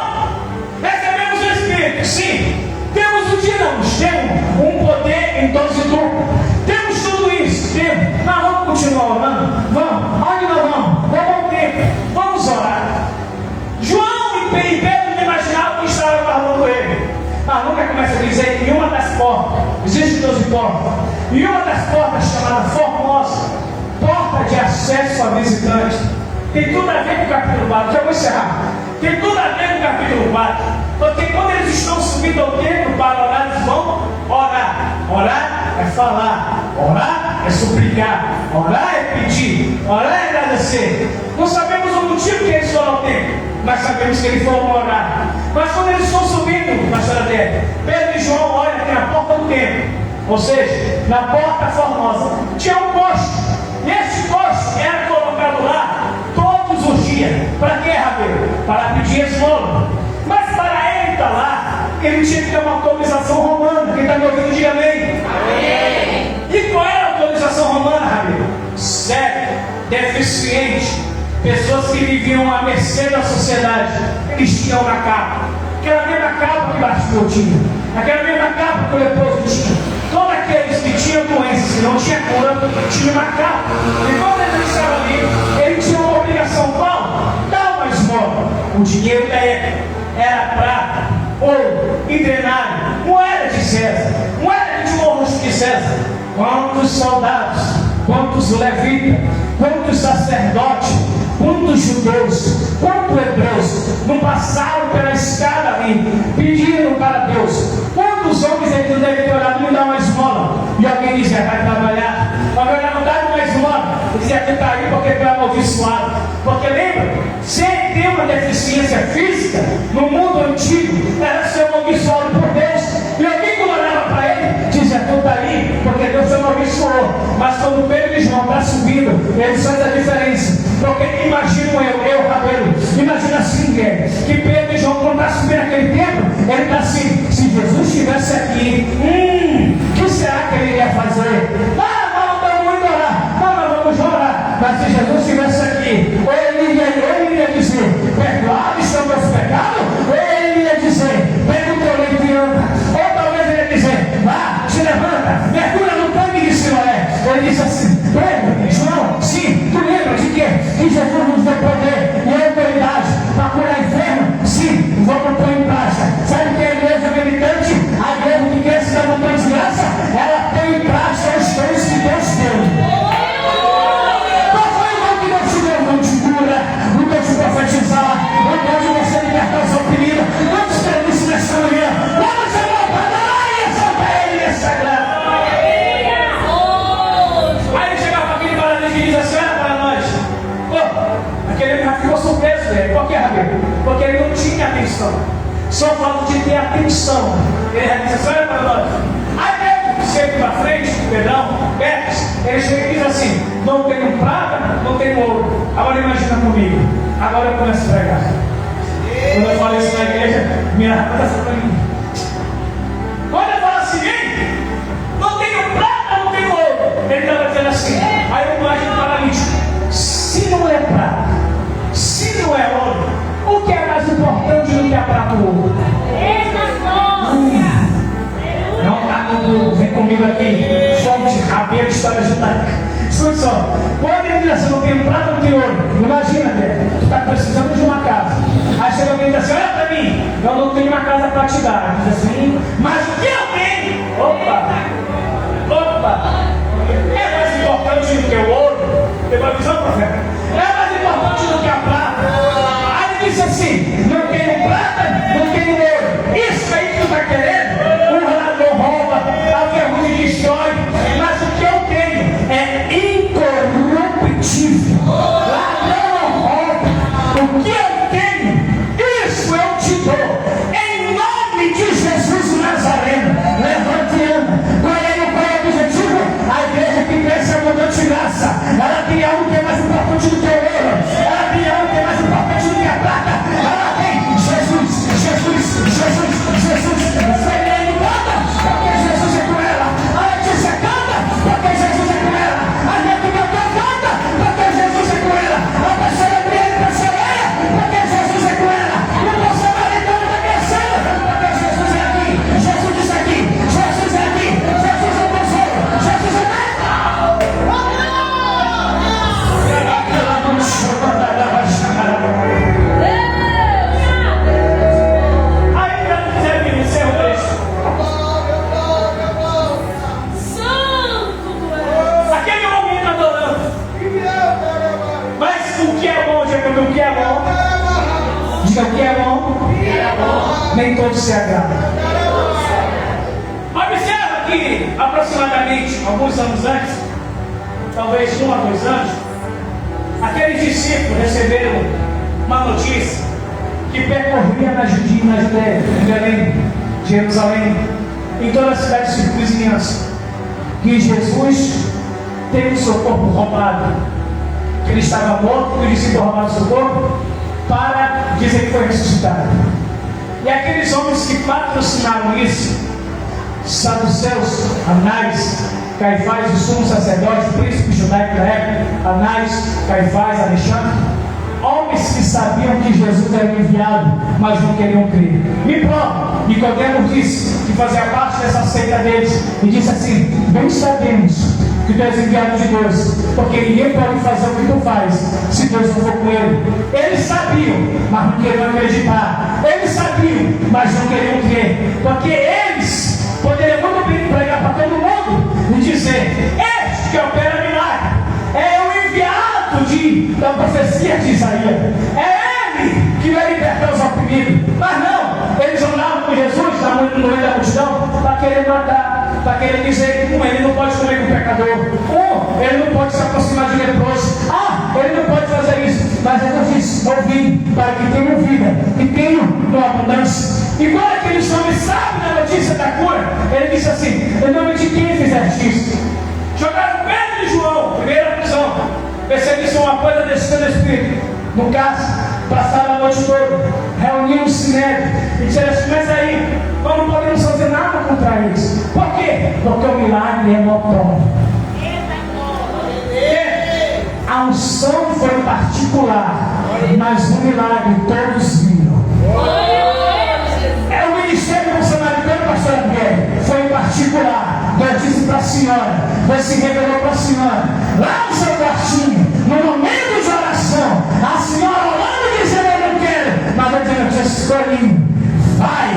recebemos o Espírito. Sim, temos o dinamos, temos um poder em dose dupla. Temos tudo isso, temos. Mas vamos continuar orando? Vamos. Onde nós vamos? Vamos ao tempo. Vamos orar. João e Pedro não imaginavam que estava falando ele. Lucas começa a dizer, em uma das portas, existem 12 portas, e uma das portas chamada Formosa, porta de acesso a visitante, tem tudo a ver com o capítulo 4, já vou encerrar, tem tudo a ver com o capítulo 4, porque quando eles estão subindo ao templo para orar, eles vão orar. Orar é falar, orar é suplicar, orar é pedir, orar é agradecer. Não sabemos o motivo que eles foram ao templo, mas sabemos que eles foram orar. Mas quando eles estão subindo, pastora Débora, Pedro e João olham aqui na porta do templo, ou seja, na porta formosa, tinha um posto, e esse posto era colocado lá todos os dias. Para quê, Rabelo? Para pedir esmola. Mas para ele estar lá, ele tinha que ter uma autorização romana. Quem está me ouvindo, diga amém. Amém. E qual era a autorização romana, Rabelo? Cego, deficiente, pessoas que viviam à mercê da sociedade. Eles tinham uma capa, aquela mesma capa que Bartimeu tinha, aquela mesma capa que o leproso tinha. Todos aqueles que tinham doenças, que não tinham cura, tinham uma capa. E quando ele estava ali, ele tinha uma obrigação. Qual? Dá uma esmola. O dinheiro da época era prata, ouro, drenário, moeda de César, moeda de honra de César. Quantos soldados, quantos levitas, quantos sacerdotes, quantos judeus, quantos hebreus não passaram pela escada ali, pediram para Deus? Quantos homens ele não deve ter orado, me dá uma esmola? E alguém dizia, vai trabalhar, mas não dá uma esmola. Ele dizia que está aí porque foi amaldiçoado. Porque lembra, sem ter uma deficiência física, no mundo antigo, era ser amaldiçoado por Deus. E alguém que olhava para ele, dizia, tu está aí porque Deus te amaldiçoou. Mas quando Pedro e João estão subindo, eles fazem a diferença. Porque imagino eu, Rabelo, imagina assim, que Pedro e João, quando está subindo aquele templo, ele está assim, se Jesus estivesse aqui, o que será que ele ia fazer? Vamos muito orar, nós vamos orar. Mas se Jesus estivesse aqui, ou ele iria dizer, perdoados são meus pecados, ou ele ia dizer, pega o teu leito e anda. Ou talvez ele ia dizer, vá, se levanta, mergulha no tanque de Siloé. Ele disse assim, Pedro, João, sim, tu lembra de quê? Que Jesus nos deu poder e autoridade para curar enfermo? Sim, vamos pôr em prática. Sabe que a igreja militante, a igreja que quer se dar uma desgraça, ela põe em prática os dons que Deus deu. Qual foi o dom que Deus te deu? O dom de cura, o dom de profetizar, o dom de você libertar os oprimidos, o dom de escrever isso nessa manhã. Vamos chamar para lá e exaltar ele nessa graça. Aquele já ficou surpreso dele. Por que, Rabelo? Porque ele não tinha atenção. Só o fato de ter atenção. Ele já disse, olha para nós. Aí Pedro, sempre para frente, ele chega e diz assim, não tenho prata, não tenho ouro. Agora imagina comigo. Agora eu começo a pregar. Quando eu falo isso na igreja, minha rapaz está falando para mim. Quando eu falo assim, não tenho prata, não tenho ouro. Ele estava dizendo assim, aí eu imagino o paralítico. Se não é prata, se não é ouro, o que é mais importante do que a prata ou ouro? Não está tudo, vem comigo aqui, fonte, Rabelo, história judaica. Escute só, quando ele diz assim, não tem prata, não tem ouro, imagina, tu está precisando de uma casa. Aí chega alguém e diz assim, olha para mim, eu não tenho uma casa para te dar. Diz assim, mas o que eu tenho? Opa, é mais importante do que o ouro? Tem uma visão, profeta? É mais importante do que a prata. Aí ele disse assim, não tenho prata, não tenho ouro. Isso aí que tu está querendo, o ladrão rouba, a ferrugem destrói. Mas o que eu tenho é incorruptível. Ladrão rouba. O que eu tenho, isso eu te dou. Em nome de Jesus Nazareno, levante e anda. Qual é o objetivo? A igreja que pensa abundante de graça. Ela tem algo que é mais importante do que o ouro. Ela tem algo que é mais importante do que a prata. Ela tem Jesus, Jesus, Jesus, Jesus. Diga o que é bom, nem todos se agradam. Observa que aproximadamente alguns anos antes, talvez 1 a 2 anos, aqueles discípulos receberam uma notícia que percorria na Judéia, em Belém, Jerusalém, em todas as cidades vizinhas, que Jesus teve o seu corpo roubado, que ele estava morto, que os discípulos roubaram o seu corpo, para dizer que foi ressuscitado. E aqueles homens que patrocinaram isso, saduceus, Anás, Caifás, o sumo sacerdote, o príncipe judaico da época, Anás, Caifás, Alexandre, homens que sabiam que Jesus era enviado, mas não queriam crer. Me prova, Nicodemo disse que fazia parte dessa seita deles, e disse assim: bem sabemos que tu és enviado de Deus, porque ninguém pode fazer o que tu faz se Deus não for com ele. Eles sabiam, mas não queriam acreditar. Eles sabiam, mas não queriam crer, porque eles poderiam muito bem pregar para todo mundo e dizer: este que opera milagre é o enviado da profecia de Isaías, é ele que vai libertar os oprimidos. Mas não, eles andavam com Jesus no meio da multidão para querer matar, para querer dizer que ele não pode comer com o pecador, ele não pode se aproximar de leproso, ele não pode fazer isso. Mas Jesus disse: eu vim para que tenham vida e tenham com abundância. E quando aqueles homens sabem da notícia da cura, ele disse assim: em nome de quem fizeste isso? Jogaram Pedro e João, primeira prisão, perseguição, uma coisa desse do Espírito. No caso, passaram a noite toda, reuniram o sinédrio e disseram assim: mas aí, nós não podemos fazer nada contra eles. Por quê? Porque o milagre é notório. A unção foi particular, mas o milagre todos viram. O ministério do samaritano, pastor Adriel, foi em particular. Deus disse para a senhora, Deus se revelou para a senhora, lá no seu quartinho, no momento de oração, a senhora orando e dizendo: eu não quero, mas eu dizendo: eu escolhi, vai,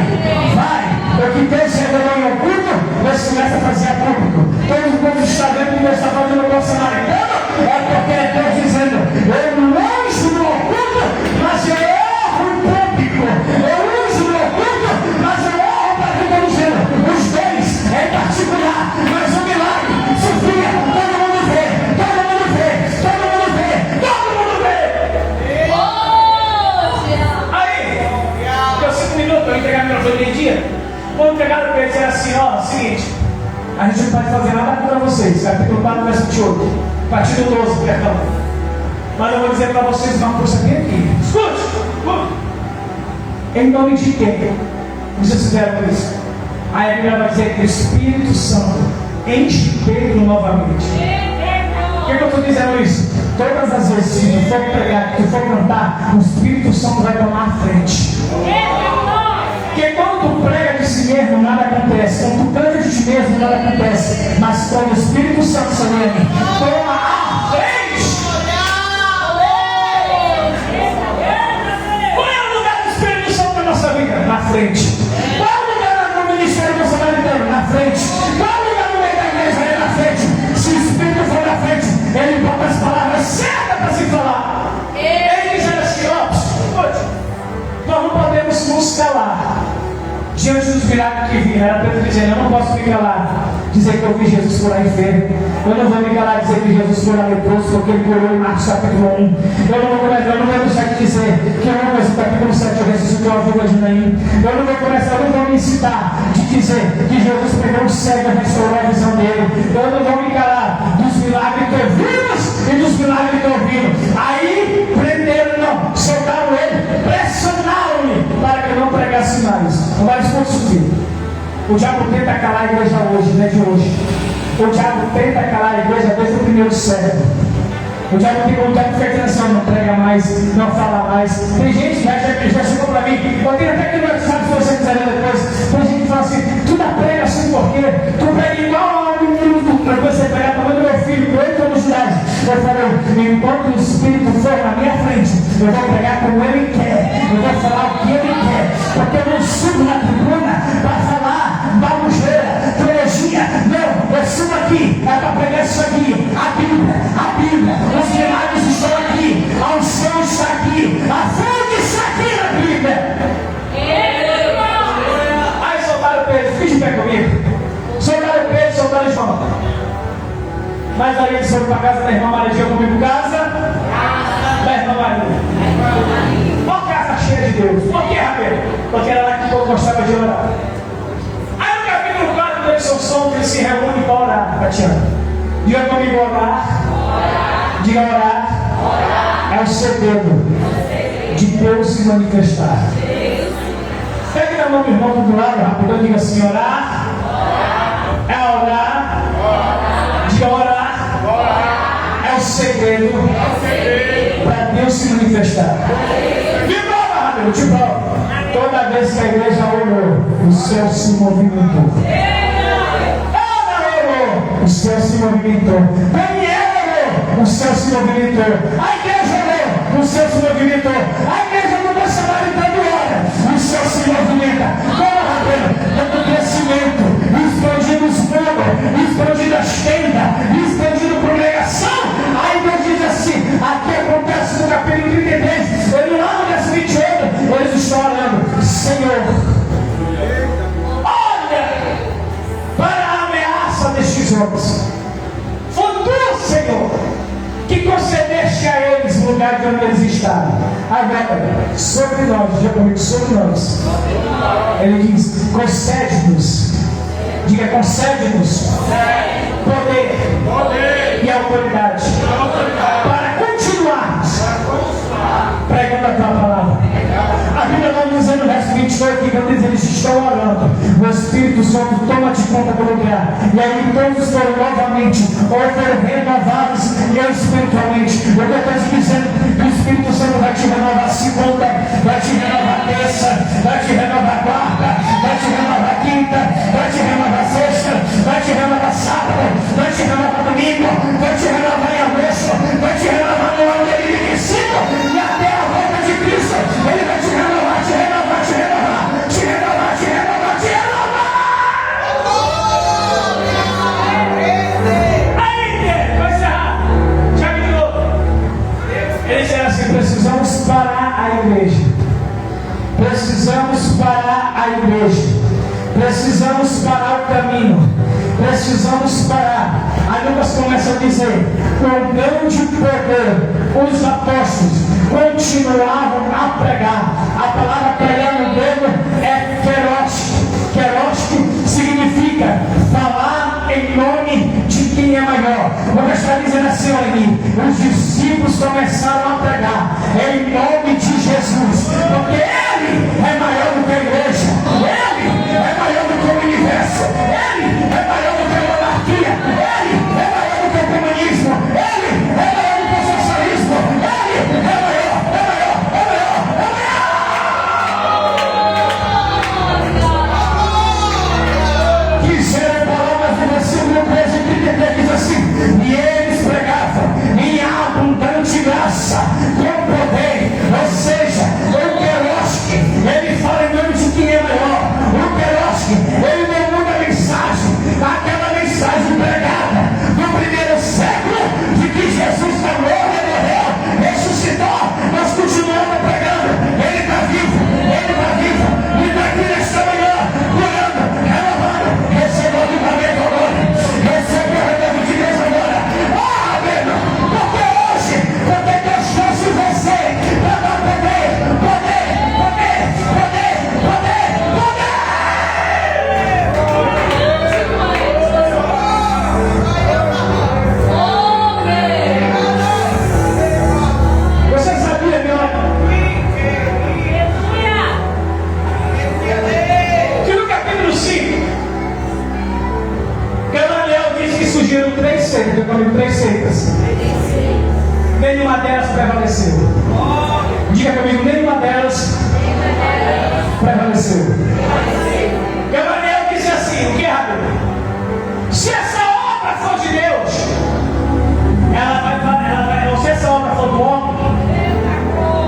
porque Deus se revelou em oculto, Deus começa a fazer a público. Todo mundo está vendo que Deus está fazendo com o samaritano, é porque é Deus dizendo: eu não uso no oculto, mas eu honro em público, eu uso no oculto, mas eu honro para quem está dizendo. Os dois é em particular, mas o milagre, Sofia, todo mundo vê. Aí, deu 5 minutos para entregar meu filho meio-dia. Quando entregaram para ele, disseram assim: seguinte, a gente não pode fazer nada contra vocês. Capítulo 4, verso 28, partido 12, perdão. Mas eu vou dizer para vocês uma coisa bem aqui. Escute. Em nome de quem vocês fizeram isso? Aí a Bíblia vai dizer que o Espírito Santo enche Pedro novamente. Por que eu estou dizendo isso? Todas as vezes que tu for pregar, que tu for cantar, o Espírito Santo vai tomar a frente. Porque quando tu prega de si mesmo, nada acontece. Quando tu canta de ti mesmo, nada acontece. Mas quando o Espírito Santo toma a frente. Qual é o lugar do Espírito Santo na nossa vida? Na frente. Qual é o lugar no ministério do samaritano? Na frente. Qual é o lugar no meio da igreja? Na frente. Se o Espírito for na frente, ele bota as palavras certas para se falar. Ele diz assim: nós não podemos nos calar diante dos milagres que viram. Era Pedro dizendo: eu não posso me calar, dizer que eu vi Jesus curar enfermo. Eu não vou me calar dizer que Jesus curou leproso, porque ele curou em Marcos capítulo 1. Eu não vou deixar de dizer que em Lucas capítulo 7 ressuscitou a viúva de Naim. Eu não vou me incitar de dizer que Jesus pegou o cego e restaurou a visão dele. Eu não vou me calar dos milagres que ouvimos e dos milagres que ouvimos. Aí prenderam, não, soltaram ele, pressionaram-lhe para que não pregasse mais. Não vai discutir. O diabo tenta calar a igreja hoje, não é de hoje. O diabo tenta calar a igreja desde o primeiro século. O diabo fica dizendo: não prega mais, não fala mais. Tem gente que já chegou para mim, eu tenho até que não sabe se você quiser ler depois. Tem gente que fala assim: tu não prega assim por quê? Tu prega igual ao menino para você pregar para o meu filho, com 8 anos de idade. Eu falei: enquanto o Espírito for na minha frente, eu vou pregar como ele quer, eu vou falar o que ele quer, porque eu não subo na tribuna para falar babujeira, teologia. Não, eu subo aqui, é para pregar isso aqui, a Bíblia, os milagres estão aqui, a unção está aqui, a fonte está aqui na Bíblia. somos, ele se reúne para orar, Tatiana. Diga comigo, orar. Diga orar. É o segredo de Deus se manifestar. Pegue na mão do irmão do lado, rapidão, diga assim, orar. É orar. Diga orar. É o segredo para Deus se manifestar. De prova, Rabelo, de prova. Toda vez que a igreja orou, o céu se movimentou. O céu se movimentou. Daniel orou, o céu se movimentou. A igreja orou, o céu se movimentou. A igreja do meu salário dando hora, o céu se movimenta. Como Rabelo, dando crescimento, expandindo os fogos, expandindo as tendas, expandindo a pregação. Aí Deus diz assim: aqui acontece no capítulo 33, ele lá no verso 28, eles estão orando, Senhor, olha para a ameaça destes homens. Foi tu, Senhor, que concedeste a eles o lugar de onde eles estavam. Agora, sobre nós, diga comigo, sobre nós. Ele diz: concede-nos. Diga, concede-nos poder e autoridade para continuarmos pregando a tua palavra. A Bíblia vai dizer no verso 28 que quando eles estão orando, o Espírito Santo toma de conta do lugar. E aí todos foram novamente ou foram renovados espiritualmente. Eu estou te dizendo que o Espírito Santo vai te renovar segunda, vai te renovar terça, vai te renovar quarta, vai te renovar quinta, vai te renovar sexta, vai te renovar sábado, vai te renovar domingo, vai te renovar em agosto, vai te renovar no ano de 2025 e até a volta de Cristo. Ele vai te renovar, te renovar, te renovar, te renovar, te renovar, te renovar. Aí, vai encerrar. Já me novo. Ele disse assim: precisamos parar a igreja. Precisamos parar a igreja. Precisamos parar o caminho. Precisamos parar. Aí Lucas começa a dizer: com grande poder, os apóstolos continuavam a pregar. A palavra pregar no grego é keroski. Keroski significa falar em nome de quem é maior. Vou estar dizendo assim, olha, os discípulos começaram a pregar em nome de Jesus, porque Ele é maior do que a igreja, Ele é maior do que o universo, Ele é maior do que a monarquia, Ele é maior do que o comunismo, Ele é maior do que o socialismo, Ele é maior. Diz assim: e eles pregavam em abundante graça, com poder, ou seja, o keroski, ele fala em nome de quem é maior. O keroski, ele não muda a mensagem, aquela mensagem pregada no primeiro século, de que Jesus morreu, ressuscitou, nós continuamos pregando. Ele está vivo, e está aqui nesta manhã, curando, renovando, recebeu o livramento agora, recebeu o retorno de Deus agora. Porque hoje Deus trouxe você para dar poder. Você sabia, meu amigo, que no capítulo 5, Gamaliel diz que surgiram 3 seitas, três seitas. Nenhuma delas prevaleceu. Diga comigo, nenhuma delas prevaleceu. Gamaliel disse assim: o que é, Rabelo? Se essa obra for de Deus, ela vai, ou se essa obra for do homem,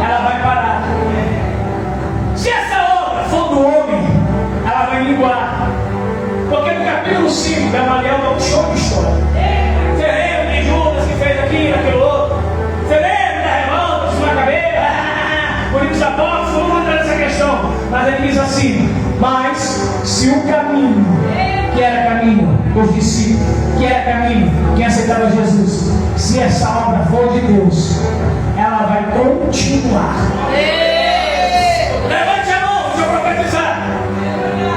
ela vai parar. Se essa obra for do homem, ela vai minguar. Porque no capítulo 5, Gamaliel dá um show de história. Você lembra de Judas que fez aquilo, aquilo outro? Você lembra da revolta dos Macabeus? Por isso, apóstolos, vamos entrar nessa questão. Mas ele diz assim: mas se o caminho, que era caminho dos discípulos, que era caminho, quem aceitava Jesus, se essa obra for de Deus, ela vai continuar. Levante a mão, deixa eu profetizar.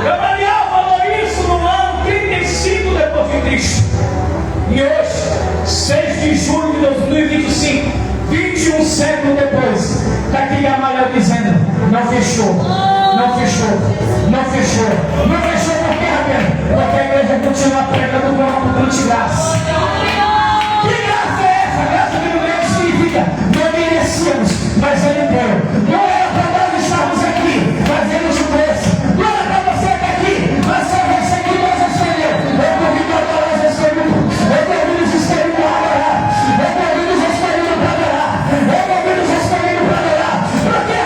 Gamaliel falou isso no ano 35 de julho de 2025, 21 séculos depois, está aqui Gamaliel dizendo: não fechou, não fechou, não fechou, não fechou. Por quê, Rabino? Porque a igreja continua pregando com abundante graça. Que graça é essa? Graça que não significa não merecíamos, mas Ele deu. Não era para nós estarmos aqui, mas Ele nos trouxe. Não era para você estar aqui, mas só você que Deus escolheu. Eu convido a todos os escolhidos. Eu convido os escolhidos para adorar. Eu convido os escolhidos para adorar. Eu convido os escolhidos para adorar. Porque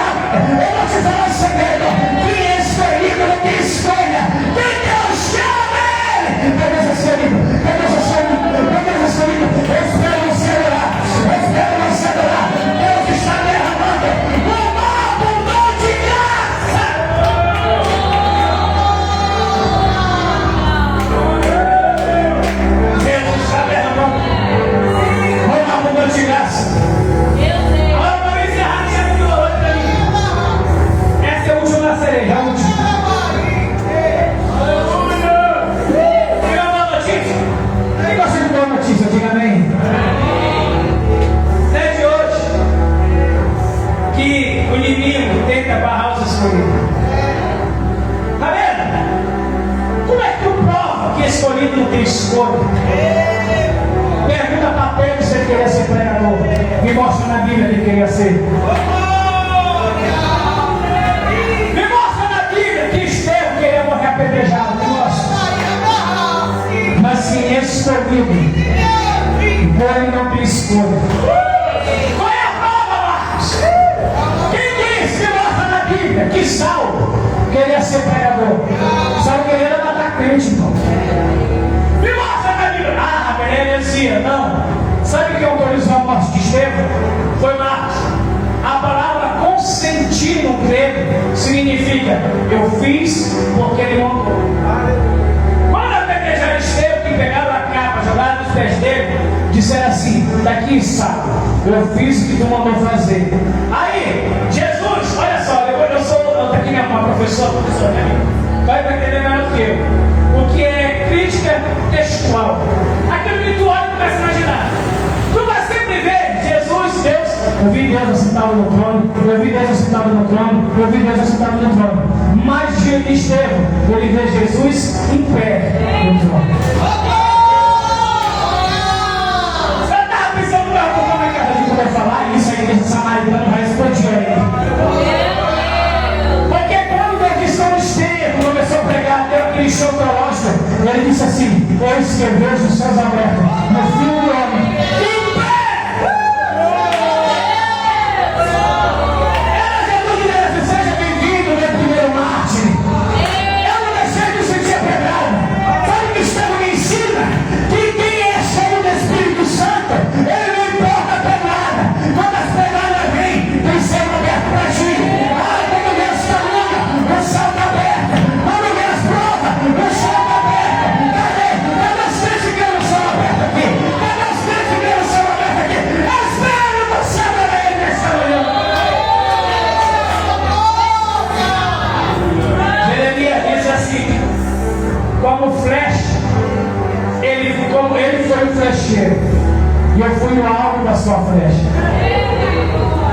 eu vou te falar um segredo. Quem é escolhido não tem escolha. Quem Deus chama Ele. Cadê esse escolhido? Cadê esse escolhido? Cadê esse escolhido? Eu espero você adorar. Eu espero você adorar. Deus está derramando uma abundante graça. Deus está derramando uma abundante graça. Agora para encerrar, chega aqui hoje para mim. Essa é a última da cereja, a última. Diga uma boa notícia. Quem gosta de boa notícia? Diga amém. É de hoje que o inimigo tenta barrar os escolhidos. Tá vendo? Como é que tu prova que escolhido não tem escolha? Pergunta para Pedro se ele queria ser pregador. Me mostra na Bíblia que ele queria ser. Me mostra na Bíblia que Estevão queria morrer apedrejado. Me mostra. Mas sim, escolhido. Ele não tem escolha. Qual é a prova, Marcos? Quem disse que mostra na Bíblia que Saulo queria ser pregador? Saulo queria matar crente, irmão. Me mostra na Bíblia. Ah, ele dizia, não. Sabe o que autorizou a morte de Estevão? Foi Marcos. A palavra consentir no grego significa eu fiz porque ele mandou. Quando apedrejaram Estevão, que pegaram a capa, jogaram nos pés dele, disseram assim: daqui, Saulo, eu fiz o que tu mandou fazer. Aí, Jesus, olha só, eu estou aqui uma professora, vai para entender melhor do que eu. O que é crítica textual? Aquilo que tu olha e começa a imaginar. Tu vai sempre ver Jesus, Deus. Eu vi Deus assentado no trono, eu vi Deus assentado no trono, eu vi Deus assentado no trono. Mas dia de Estevão, ele vê Jesus em pé no trono. Você estava pensando como é que a gente vai falar isso aí, esse samaritano vai explodir aí. Porque quando a questão de Estevão começou a pregar, deu aquele show teológico, ele disse assim: eu escrevi os céus abertos no Filho do Homem. Em pé! Era Jesus que disse: seja bem-vindo, meu primeiro mártir. Eu não deixei de sentir pedrada. Sabe o que Estevão me ensina? Que quem é cheio do Espírito Santo, ele não importa a pedrada. Quando as pedradas vêm, tem céu aberto para ti. Ah, quando vem as caminhas, o céu está aberto. Quando vem as provas, o céu está aberto. Cadê os crentes que não são abertos aqui? Cadê os crentes que não são abertos aqui? Espero você ver ele nessa manhã. Jeremias diz assim: como flecha, ele foi o flecheiro, e eu fui o alvo da sua flecha.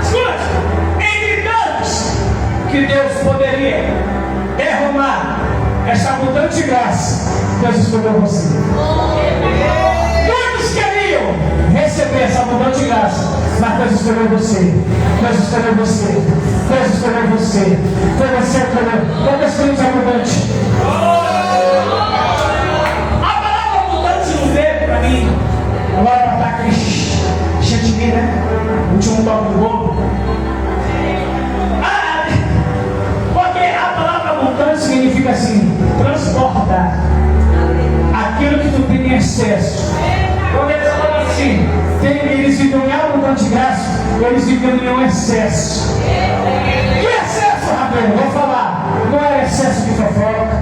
Escute, entre tantos que Deus poderia derramar essa abundante graça, Deus escolheu você. Muitos queriam receber essa abundante graça, mas Deus escolheu você. Deus escolheu você. Deus escolheu você. Foi você que escolheu. Qual é o espírito abundante? A palavra abundante não veio para mim. Agora para dar aquele chantilly, né? O último toque do bolo. Porque a palavra abundante significa assim: transportar aquilo que tu tem em excesso. Quando eles falam assim, eles viviam em abundante graça, eles viviam em um excesso. Que excesso, Rabino? Vou falar. Não é excesso de fofoca,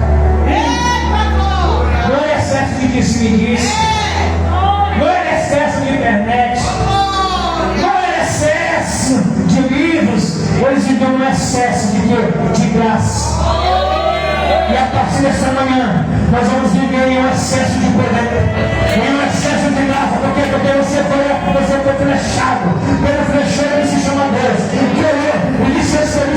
não é excesso de disse-me-disse, não é excesso de internet, não é excesso de livros. Eles viviam um excesso de graça. E a partir dessa manhã, nós vamos viver em um excesso de poder, em um excesso de graça, porque porque você foi flechado pelo flecheiro que se chama Deus, que olhou e disse: eu escolhi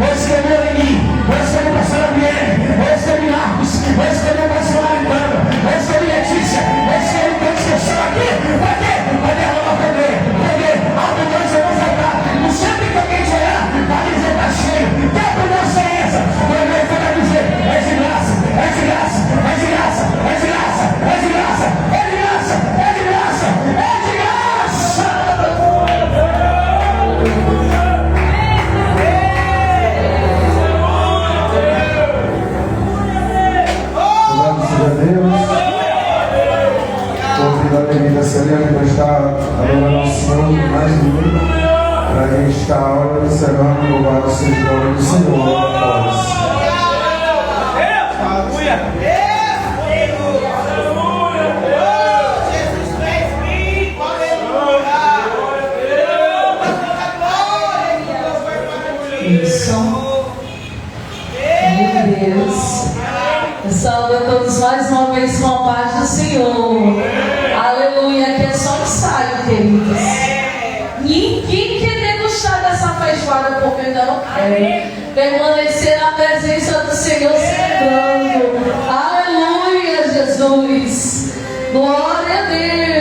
eu escolhi em mim, eu escolhi o pastor Adriane, eu escolhi Marcos, eu escolhi o pastor Arcano, eu escolhi Letícia, eu escolhi todos que estão aqui. Para quê? Para derramar poder, abundância vai faltar. Não sempre que alguém te olhar, vai dizer: está cheio. Que abundância é essa? Quando ele vai dizer: é de graça, é de graça, é de graça, é de graça, é de graça, é de graça, é de graça, é de graça. Louvado seja Deus. Convidando a Emília Celene para estar adorando ao Senhor mais um domingo, para a gente estar observando. Louvado seja o nome do Senhor. Meu Deus. Salve a todos mais uma vez com a paz do Senhor. Aleluia. Que é só um ensaio, queridos. Ninguém quer degustar dessa feijoada, porque ainda não quero permanecer na presença do Senhor celebrando. Aleluia, Jesus. Glória a Deus.